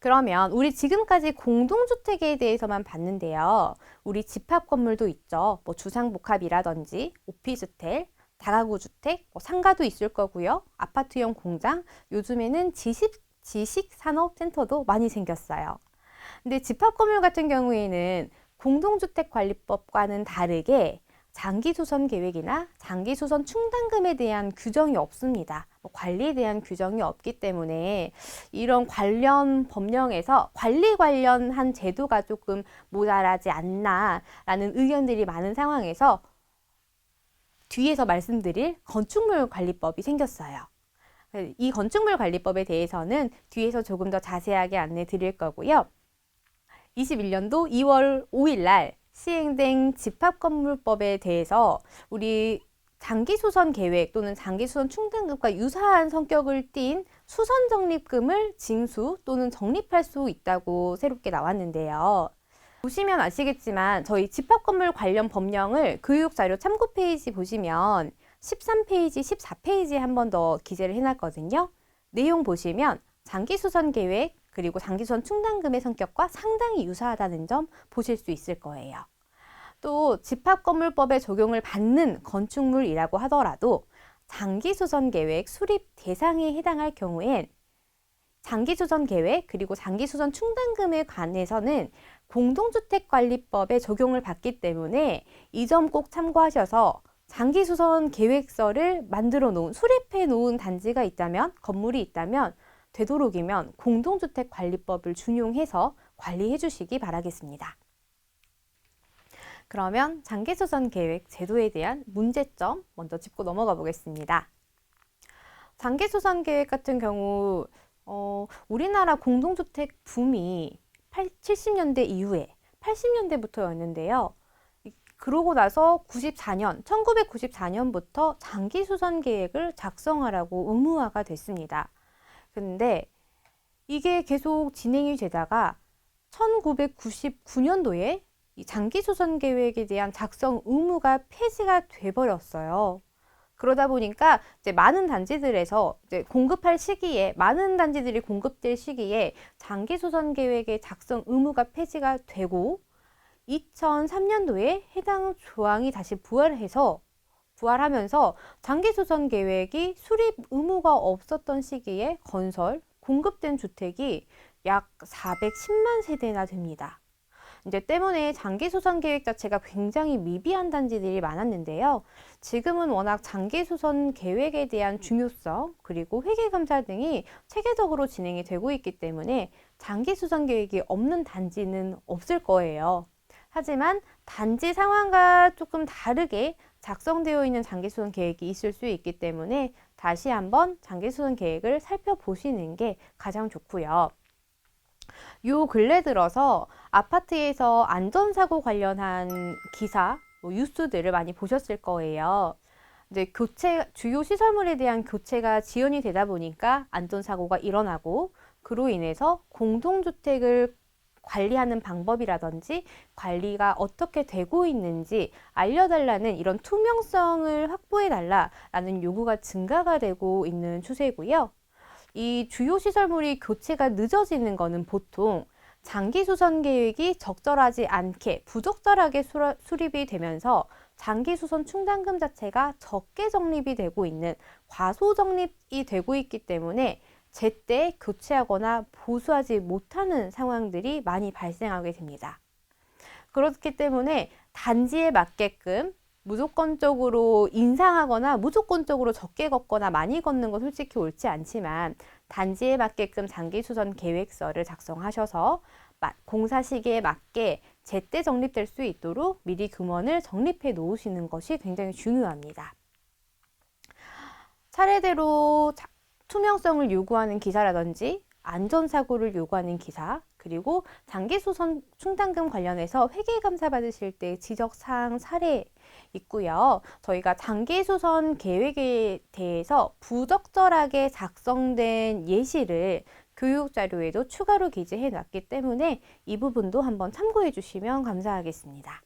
그러면 우리 지금까지 공동주택에 대해서만 봤는데요. 우리 집합 건물도 있죠. 뭐 주상복합이라든지 오피스텔, 다가구 주택, 뭐 상가도 있을 거고요. 아파트형 공장, 요즘에는 지식산업센터도 많이 생겼어요. 근데 집합 건물 같은 경우에는 공동주택관리법과는 다르게 장기수선 계획이나 장기수선 충당금에 대한 규정이 없습니다. 관리에 대한 규정이 없기 때문에 이런 관련 법령에서 관리 관련한 제도가 조금 모자라지 않나라는 의견들이 많은 상황에서 뒤에서 말씀드릴 건축물관리법이 생겼어요. 이 건축물관리법에 대해서는 뒤에서 조금 더 자세하게 안내 드릴 거고요. 21년도 2월 5일 날 시행된 집합건물법에 대해서 우리 장기수선 계획 또는 장기수선 충당금과 유사한 성격을 띈 수선적립금을 징수 또는 적립할 수 있다고 새롭게 나왔는데요. 보시면 아시겠지만 저희 집합건물 관련 법령을 교육자료 참고 페이지 보시면 13페이지, 14페이지에 한 번 더 기재를 해놨거든요. 내용 보시면 장기수선 계획 그리고 장기수선 충당금의 성격과 상당히 유사하다는 점 보실 수 있을 거예요. 또 집합건물법에 적용을 받는 건축물이라고 하더라도 장기수선 계획 수립 대상에 해당할 경우엔 장기수선 계획 그리고 장기수선 충당금에 관해서는 공동주택관리법에 적용을 받기 때문에 이 점 꼭 참고하셔서 장기수선 계획서를 만들어 놓은, 수립해 놓은 단지가 있다면, 건물이 있다면 되도록이면 공동주택관리법을 준용해서 관리해 주시기 바라겠습니다. 그러면 장기수선 계획 제도에 대한 문제점 먼저 짚고 넘어가 보겠습니다. 장기수선 계획 같은 경우 우리나라 공동주택 붐이 70년대 이후에 80년대부터였는데요. 그러고 나서 1994년부터 장기수선 계획을 작성하라고 의무화가 됐습니다. 근데 이게 계속 진행이 되다가 1999년도에 이 장기수선 계획에 대한 작성 의무가 폐지가 돼버렸어요. 그러다 보니까 이제 많은 단지들에서 이제 공급할 시기에 많은 단지들이 공급될 시기에 장기수선 계획의 작성 의무가 폐지가 되고 2003년도에 해당 조항이 다시 부활하면서 장기수선 계획이 수립 의무가 없었던 시기에 건설, 공급된 주택이 약 410만 세대나 됩니다. 이제 때문에 장기수선 계획 자체가 굉장히 미비한 단지들이 많았는데요. 지금은 워낙 장기수선 계획에 대한 중요성 그리고 회계감사 등이 체계적으로 진행이 되고 있기 때문에 장기수선 계획이 없는 단지는 없을 거예요. 하지만 단지 상황과 조금 다르게 작성되어 있는 장기수선 계획이 있을 수 있기 때문에 다시 한번 장기수선 계획을 살펴보시는 게 가장 좋고요. 요 근래 들어서 아파트에서 안전사고 관련한 기사, 뉴스들을 많이 보셨을 거예요. 이제 주요 시설물에 대한 교체가 지연이 되다 보니까 안전사고가 일어나고 그로 인해서 공동주택을 관리하는 방법이라든지 관리가 어떻게 되고 있는지 알려달라는 이런 투명성을 확보해달라는 요구가 증가가 되고 있는 추세고요. 이 주요 시설물이 교체가 늦어지는 것은 보통 장기수선 계획이 적절하지 않게 부적절하게 수립이 되면서 장기수선 충당금 자체가 적게 적립이 되고 있는 과소적립이 되고 있기 때문에 제때 교체하거나 보수하지 못하는 상황들이 많이 발생하게 됩니다. 그렇기 때문에 단지에 맞게끔 무조건적으로 인상하거나 무조건적으로 적게 걷거나 많이 걷는 건 솔직히 옳지 않지만 단지에 맞게끔 장기수선 계획서를 작성하셔서 공사 시기에 맞게 제때 적립될 수 있도록 미리 금원을 적립해 놓으시는 것이 굉장히 중요합니다. 차례대로 투명성을 요구하는 기사라든지 안전사고를 요구하는 기사 그리고 장기수선 충당금 관련해서 회계감사 받으실 때 지적사항 사례 있고요. 저희가 장기수선 계획에 대해서 부적절하게 작성된 예시를 교육자료에도 추가로 기재해 놨기 때문에 이 부분도 한번 참고해 주시면 감사하겠습니다.